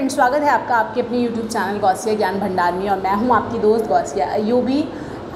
Friends, स्वागत है आपका आपके अपने यूट्यूब चैनल गौसिया ज्ञान भंडार में। और मैं हूं आपकी दोस्त Gausia Ayubi.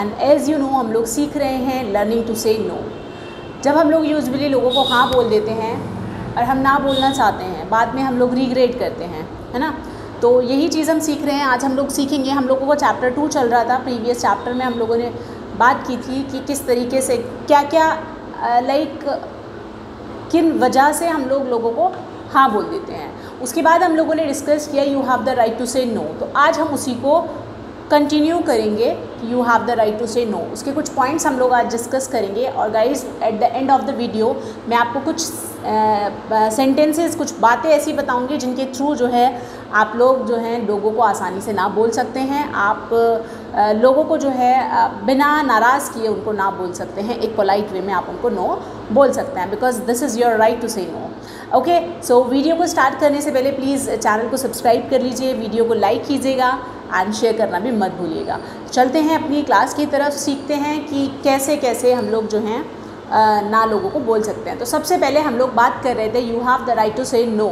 And as you know हम लोग सीख रहे हैं लर्निंग टू से नो। जब हम लोग यूजुअली लोगों को हाँ बोल देते हैं और हम ना बोलना चाहते हैं, बाद में हम लोग रिग्रेट करते हैं, है ना। तो यही चीज़ हम सीख रहे हैं। आज हम लोग सीखेंगे, हम लोगों को चैप्टर 2 चल रहा था। प्रीवियस चैप्टर में हम लोगों ने बात की थी कि किस तरीके से क्या क्या किन वजह से हम लोगों को हाँ बोल देते हैं। उसके बाद हम लोगों ने डिस्कस किया you have the right to say no. तो आज हम उसी को कंटिन्यू करेंगे कि you have the right to say no. उसके कुछ पॉइंट्स हम लोग आज डिस्कस करेंगे। और guys at the end of the video मैं आपको कुछ सेंटेंसेस, कुछ बातें ऐसी बताऊंगी जिनके थ्रू जो है आप लोग जो हैं लोगों को आसानी से ना बोल सकते हैं। आप लोगों को जो है बिना नाराज़ किए उनको ना बोल सकते हैं। एक पोलाइट वे में आप उनको नो बोल सकते हैं, because this is your right to say no. Okay, so video को स्टार्ट करने से पहले प्लीज़ चैनल को सब्सक्राइब कर लीजिए, वीडियो को लाइक कीजिएगा एंड शेयर करना भी मत भूलिएगा। चलते हैं अपनी क्लास की तरफ, सीखते हैं कि कैसे कैसे हम लोग जो हैं ना लोगों को बोल सकते हैं। तो सबसे पहले हम लोग बात कर रहे थे you have the right to say no.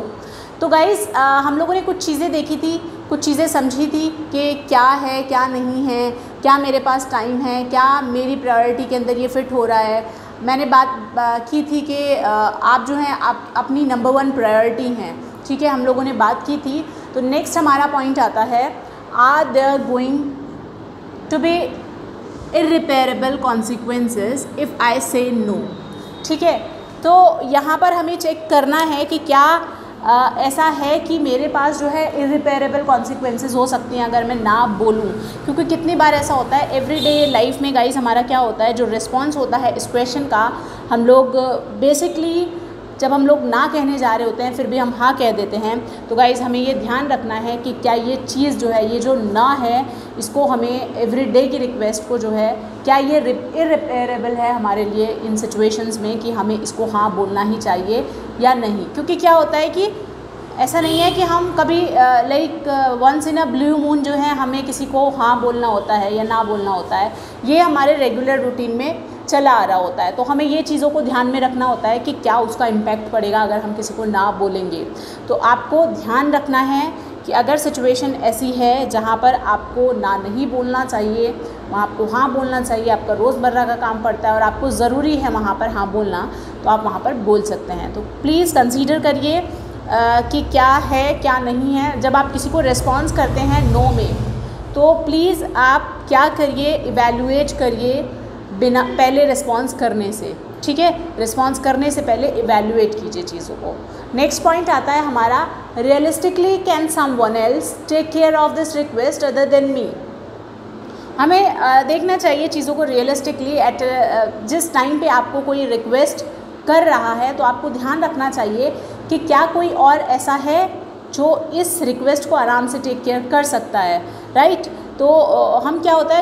तो गाइज़ हम लोगों ने कुछ चीज़ें देखी थी, कुछ चीज़ें समझी थी कि क्या है क्या नहीं है, क्या मेरे पास टाइम है, क्या मेरी प्रायोरिटी के अंदर ये फिट हो रहा है। मैंने बात की थी कि आप जो हैं आप अपनी नंबर 1 प्रायोरिटी हैं, ठीक है, हम लोगों ने बात की थी। तो नेक्स्ट हमारा पॉइंट आता है are there going to be irreparable consequences if I say no. ठीक है, तो यहाँ पर हमें चेक करना है कि क्या ऐसा है कि मेरे पास जो है इर्रिपेरेबल कॉन्सिक्वेंसेस हो सकती हैं अगर मैं ना बोलूँ। क्योंकि कितनी बार ऐसा होता है एवरीडे लाइफ में गाइस, हमारा क्या होता है, जो रिस्पॉन्स होता है इस क्वेश्चन का, हम लोग बेसिकली जब हम लोग ना कहने जा रहे होते हैं फिर भी हम हाँ कह देते हैं। तो गाइज़ हमें ये ध्यान रखना है कि क्या ये चीज़ जो है, ये जो ना है, इसको हमें एवरीडे की रिक्वेस्ट को जो है, क्या ये इर्रिपेरेबल है हमारे लिए इन सिचुएशंस में कि हमें इसको हाँ बोलना ही चाहिए या नहीं। क्योंकि क्या होता है कि ऐसा नहीं है कि हम कभी once in a blue moon जो है हमें किसी को हाँ बोलना होता है या ना बोलना होता है। ये हमारे रेगुलर रूटीन में चला आ रहा होता है। तो हमें ये चीज़ों को ध्यान में रखना होता है कि क्या उसका इम्पैक्ट पड़ेगा अगर हम किसी को ना बोलेंगे। तो आपको ध्यान रखना है कि अगर सिचुएशन ऐसी है जहाँ पर आपको ना नहीं बोलना चाहिए, वहाँ आपको हाँ बोलना चाहिए, आपका रोज़मर्रा का काम पड़ता है और आपको ज़रूरी है वहाँ पर हाँ बोलना, तो आप वहाँ पर बोल सकते हैं। तो प्लीज़ कंसीडर करिए कि क्या है क्या नहीं है। जब आप किसी को रिस्पॉन्स करते हैं नो में, तो प्लीज़ आप क्या करिए, इवैल्यूएट करिए बिना पहले रिस्पॉन्स करने से। ठीक है, रिस्पॉन्स करने से पहले इवैल्यूएट कीजिए चीज़ों को। नेक्स्ट पॉइंट आता है हमारा realistically can someone else take care of this request other than me. हमें देखना चाहिए चीज़ों को रियलिस्टिकली। जिस टाइम पे आपको कोई रिक्वेस्ट कर रहा है तो आपको ध्यान रखना चाहिए कि क्या कोई और ऐसा है जो इस रिक्वेस्ट को आराम से टेक केयर कर सकता है, राइट। तो हम क्या होता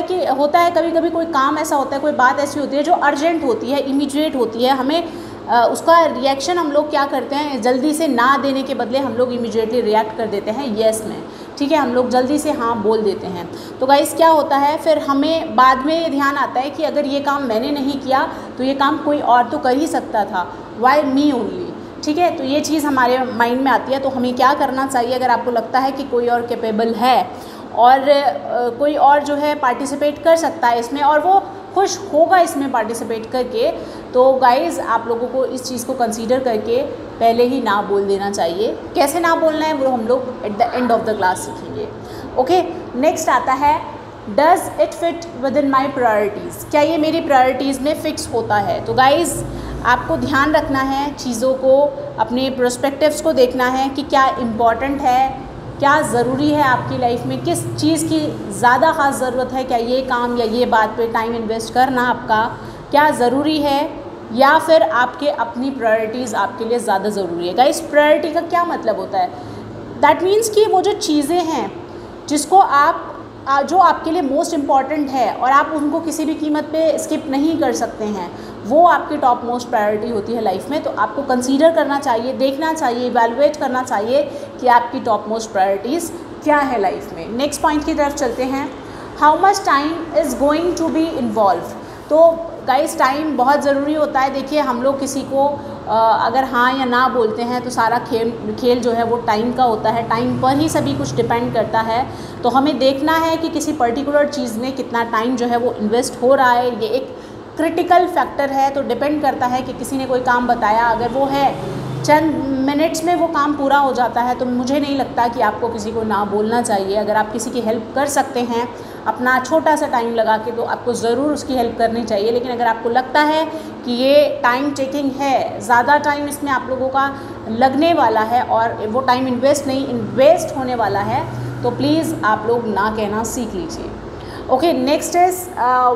है कभी कभी कोई काम ऐसा होता है, कोई बात ऐसी होती है जो अर्जेंट होती है, इमीडिएट होती है। हमें उसका रिएक्शन हम लोग क्या करते हैं, जल्दी से ना देने के बदले हम लोग इमीडिएटली रिएक्ट कर देते हैं येस में। ठीक है, हम लोग जल्दी से हाँ बोल देते हैं। तो गाइस क्या होता है, फिर हमें बाद में ये ध्यान आता है कि अगर ये काम मैंने नहीं किया तो ये काम कोई और तो कर ही सकता था, वाई मी ओनली। ठीक है, तो ये चीज़ हमारे माइंड में आती है। तो हमें क्या करना चाहिए, अगर आपको लगता है कि कोई और कैपेबल है और कोई और जो है पार्टिसिपेट कर सकता है इसमें और वो खुश होगा इसमें पार्टिसिपेट करके, तो गाइज़ आप लोगों को इस चीज़ को कंसीडर करके पहले ही ना बोल देना चाहिए। कैसे ना बोलना है वो हम लोग eight the end of the class सीखेंगे। ओके, नेक्स्ट आता है does it fit with in my priorities. क्या ये मेरी प्रायोरिटीज़ में फ़िक्स होता है। तो गाइज़ आपको ध्यान रखना है चीज़ों को, अपने प्रोस्पेक्टिव्स को देखना है कि क्या इम्पॉर्टेंट है, क्या ज़रूरी है आपकी लाइफ में, किस चीज़ की ज़्यादा ख़ास ज़रूरत है। क्या ये काम या ये बात पे टाइम इन्वेस्ट करना आपका क्या ज़रूरी है, या फिर आपके अपनी प्रायोरिटीज़ आपके लिए ज़्यादा ज़रूरी है। गाइस प्रायोरिटी का क्या मतलब होता है, दैट मीन्स कि वो जो चीज़ें हैं जिसको जो आपके लिए मोस्ट इम्पॉर्टेंट है और आप उनको किसी भी कीमत पे स्किप नहीं कर सकते हैं, वो आपकी टॉप मोस्ट प्रायोरिटी होती है लाइफ में। तो आपको कंसीडर करना चाहिए, देखना चाहिए, इवैल्यूएट करना चाहिए कि आपकी टॉप मोस्ट प्रायोरिटीज़ क्या है लाइफ में। नेक्स्ट पॉइंट की तरफ चलते हैं, how much time is going to be involve. तो गाइस टाइम बहुत ज़रूरी होता है। देखिए हम लोग किसी को अगर हाँ या ना बोलते हैं तो सारा खेल जो है वो टाइम का होता है, टाइम पर ही सभी कुछ डिपेंड करता है। तो हमें देखना है कि किसी पर्टिकुलर चीज़ में कितना टाइम जो है वो इन्वेस्ट हो रहा है, ये एक क्रिटिकल फैक्टर है। तो डिपेंड करता है कि किसी ने कोई काम बताया, अगर वो है चंद मिनट्स में वो काम पूरा हो जाता है, तो मुझे नहीं लगता कि आपको किसी को ना बोलना चाहिए। अगर आप किसी की हेल्प कर सकते हैं अपना छोटा सा टाइम लगा के, तो आपको ज़रूर उसकी हेल्प करनी चाहिए। लेकिन अगर आपको लगता है कि ये टाइम टेकिंग है, ज़्यादा टाइम इसमें आप लोगों का लगने वाला है और वो टाइम इन्वेस्ट होने वाला है, तो प्लीज़ आप लोग ना कहना सीख लीजिए। Okay, next is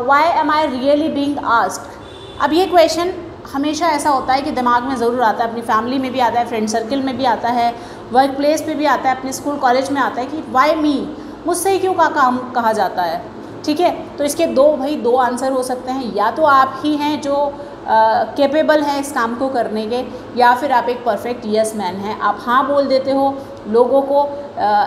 why am I really being asked. अब ये क्वेश्चन हमेशा ऐसा होता है कि दिमाग में ज़रूर आता है, अपनी फैमिली में भी आता है, फ्रेंड सर्कल में भी आता है, वर्क प्लेस पे भी आता है, अपने स्कूल कॉलेज में आता है कि वाई मी, मुझसे ही क्यों काम कहा जाता है। ठीक है, तो इसके दो आंसर हो सकते हैं। या तो आप ही हैं जो कैपेबल हैं इस काम को करने के, या फिर आप एक परफेक्ट यस मैन हैं। आप हाँ बोल देते हो लोगों को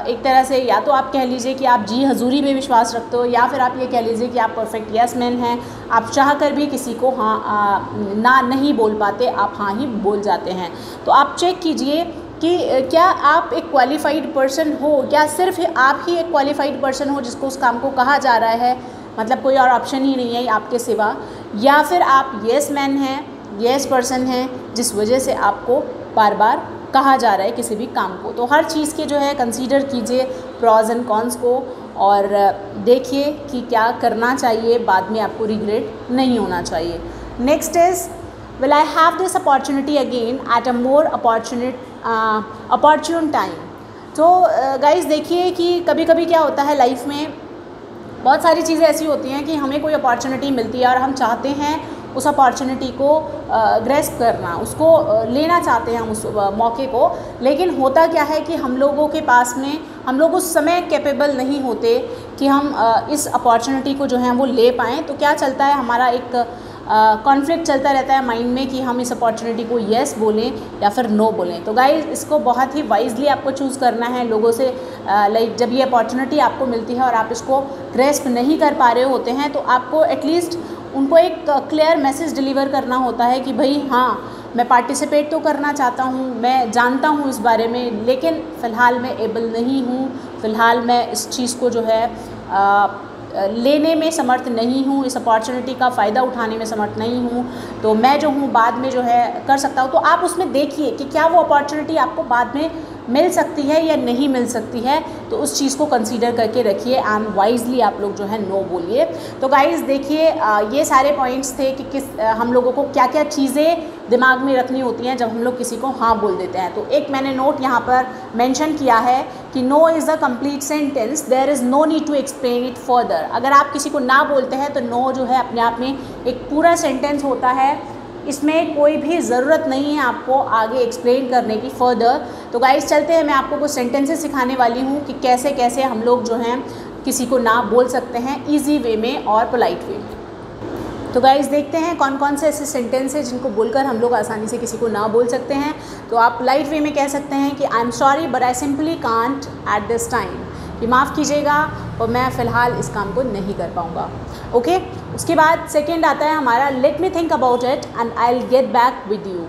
एक तरह से, या तो आप कह लीजिए कि आप जी हजूरी में विश्वास रखते हो, या फिर आप ये कह लीजिए कि आप परफेक्ट यस मैन हैं। आप चाह कर भी किसी को हाँ ना नहीं बोल पाते, आप हाँ ही बोल जाते हैं। तो आप चेक कीजिए कि क्या आप एक क्वालिफाइड पर्सन हो, क्या सिर्फ आप ही एक क्वालिफाइड पर्सन हो जिसको उस काम को कहा जा रहा है, मतलब कोई और ऑप्शन ही नहीं है आपके सिवा, या फिर आप येस मैन हैं, येस पर्सन हैं, जिस वजह से आपको बार बार कहा जा रहा है किसी भी काम को। तो हर चीज़ के जो है कंसीडर कीजिए प्रॉज एंड कॉन्स को, और देखिए कि क्या करना चाहिए, बाद में आपको रिग्रेट नहीं होना चाहिए। Next is will I have this opportunity again at a more opportune time. तो गाइज़ देखिए कि कभी कभी क्या होता है लाइफ में, बहुत सारी चीज़ें ऐसी होती हैं कि हमें कोई अपॉर्चुनिटी मिलती है और हम चाहते हैं उस अपॉर्चुनिटी को ग्रेस्प करना, उसको लेना चाहते हैं हम उस मौके को। लेकिन होता क्या है कि हम लोगों के पास में, हम लोग उस समय कैपेबल नहीं होते कि हम इस अपॉर्चुनिटी को जो है वो ले पाएँ। तो क्या चलता है, हमारा एक कॉन्फ्लिक्ट चलता रहता है माइंड में कि हम इस अपॉर्चुनिटी को येस बोलें या फिर नो बोलें। तो गाइस इसको बहुत ही वाइजली आपको चूज़ करना है लोगों से। लाइक जब ये अपॉर्चुनिटी आपको मिलती है और आप इसको ग्रेस्प नहीं कर पा रहे होते हैं, तो आपको एटलीस्ट उनको एक क्लियर मैसेज डिलीवर करना होता है कि भाई हाँ, मैं पार्टिसिपेट तो करना चाहता हूँ, मैं जानता हूँ इस बारे में, लेकिन फ़िलहाल मैं एबल नहीं हूँ, फ़िलहाल मैं इस चीज़ को जो है लेने में समर्थ नहीं हूँ, इस अपॉर्चुनिटी का फ़ायदा उठाने में समर्थ नहीं हूँ, तो मैं जो हूँ बाद में जो है कर सकता हूँ। तो आप उसमें देखिए कि क्या वो अपॉर्चुनिटी आपको बाद में मिल सकती है या नहीं मिल सकती है, तो उस चीज़ को कंसीडर करके रखिए एंड वाइजली आप लोग जो है नो बोलिए। तो गाइज़ देखिए ये सारे पॉइंट्स थे कि हम लोगों को क्या क्या चीज़ें दिमाग में रखनी होती हैं जब हम लोग किसी को हाँ बोल देते हैं। तो एक मैंने नोट यहाँ पर मेंशन किया है कि no is a complete sentence, there is no need to explain it further. अगर आप किसी को ना बोलते हैं तो नो जो है अपने आप में एक पूरा सेंटेंस होता है, इसमें कोई भी ज़रूरत नहीं है आपको आगे एक्सप्लेन करने की फर्दर। तो गाइस चलते हैं, मैं आपको कुछ सेंटेंसेस सिखाने वाली हूँ कि कैसे कैसे हम लोग जो हैं किसी को ना बोल सकते हैं ईजी वे में और पोलाइट वे में। तो गाइस देखते हैं कौन कौन से ऐसे सेंटेंस हैं जिनको बोलकर हम लोग आसानी से किसी को ना बोल सकते हैं। तो आप पोलाइट वे में कह सकते हैं कि I am sorry but I simply can't at this time, कि माफ़ कीजिएगा और मैं फ़िलहाल इस काम को नहीं कर पाऊँगा। ओके, उसके बाद सेकंड आता है हमारा let me think about it and I will get back with you.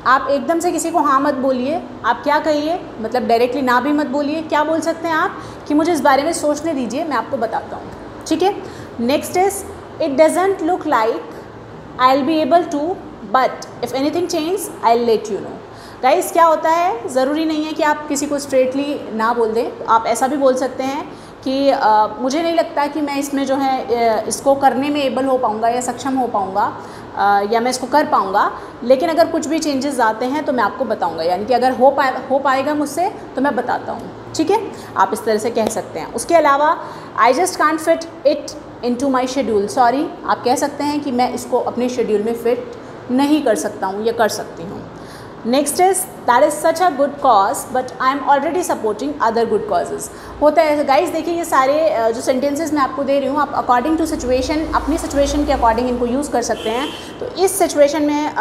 आप एकदम से किसी को हाँ मत बोलिए, आप क्या कहिए, मतलब डायरेक्टली ना भी मत बोलिए। क्या बोल सकते हैं आप कि मुझे इस बारे में सोचने दीजिए, मैं आपको बताता हूँ। ठीक है, next is it doesn't look like I will be able to but if anything change I will let you know. Guys क्या होता है, ज़रूरी नहीं है कि आप किसी को स्ट्रेटली ना बोल दें, आप ऐसा भी बोल सकते हैं कि मुझे नहीं लगता कि मैं इसमें जो है इसको करने में एबल हो पाऊँगा या सक्षम हो पाऊँगा या मैं इसको कर पाऊँगा, लेकिन अगर कुछ भी चेंजेस आते हैं तो मैं आपको बताऊँगा, यानी कि अगर हो पाएगा मुझसे तो मैं बताता हूँ। ठीक है, आप इस तरह से कह सकते हैं। उसके अलावा I just can't fit it into my schedule, sorry आप कह सकते हैं कि मैं इसको अपने शेड्यूल में फिट नहीं कर सकता हूँ या कर सकती हूँ। Next is that is such a good cause but I am already supporting other good causes. होता है गाइज, देखिए ये सारे जो सेंटेंसेस मैं आपको दे रही हूँ, आप अकॉर्डिंग टू सिचुएशन, अपनी सिचुएशन के अकॉर्डिंग इनको यूज़ कर सकते हैं। तो इस सिचुएशन में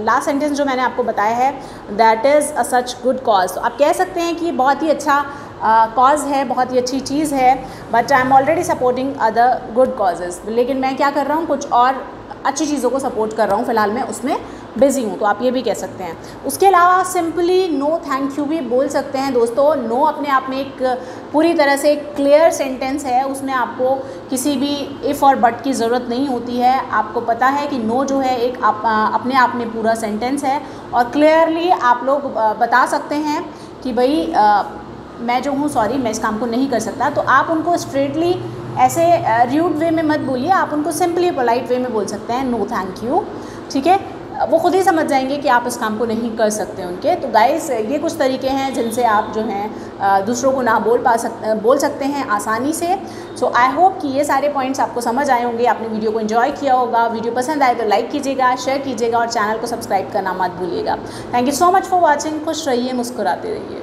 लास्ट सेंटेंस जो मैंने आपको बताया है that is a such good cause, तो आप कह सकते हैं कि बहुत ही अच्छा कॉज है, बहुत ही अच्छी चीज़ है, but I am already supporting other good causes. लेकिन मैं क्या कर रहा हूँ, कुछ और अच्छी चीज़ों को सपोर्ट कर रहा हूँ, फ़िलहाल मैं उसमें बिज़ी हूँ, तो आप ये भी कह सकते हैं। उसके अलावा सिंपली नो थैंक यू भी बोल सकते हैं दोस्तों। नो अपने आप में एक पूरी तरह से एक क्लियर सेंटेंस है, उसमें आपको किसी भी इफ़ और बट की ज़रूरत नहीं होती है। आपको पता है कि नो जो है एक अपने आप में पूरा सेंटेंस है, और क्लियरली आप लोग बता सकते हैं कि भाई मैं जो हूँ सॉरी मैं इस काम को नहीं कर सकता। तो आप उनको स्ट्रेटली ऐसे र्यूड वे में मत बोलिए, आप उनको सिंपली पोलाइट वे में बोल सकते हैं नो थैंक यू, ठीक है। वो खुद ही समझ जाएंगे कि आप इस काम को नहीं कर सकते उनके। तो गाइस ये कुछ तरीके हैं जिनसे आप जो हैं दूसरों को ना बोल सकते हैं आसानी से। सो आई होप कि ये सारे पॉइंट्स आपको समझ आए होंगे, आपने वीडियो को एंजॉय किया होगा। वीडियो पसंद आए तो लाइक कीजिएगा, शेयर कीजिएगा और चैनल को सब्सक्राइब करना मत भूलिएगा। Thank you so much for watching. खुश रहिए, मुस्कुराते रहिए।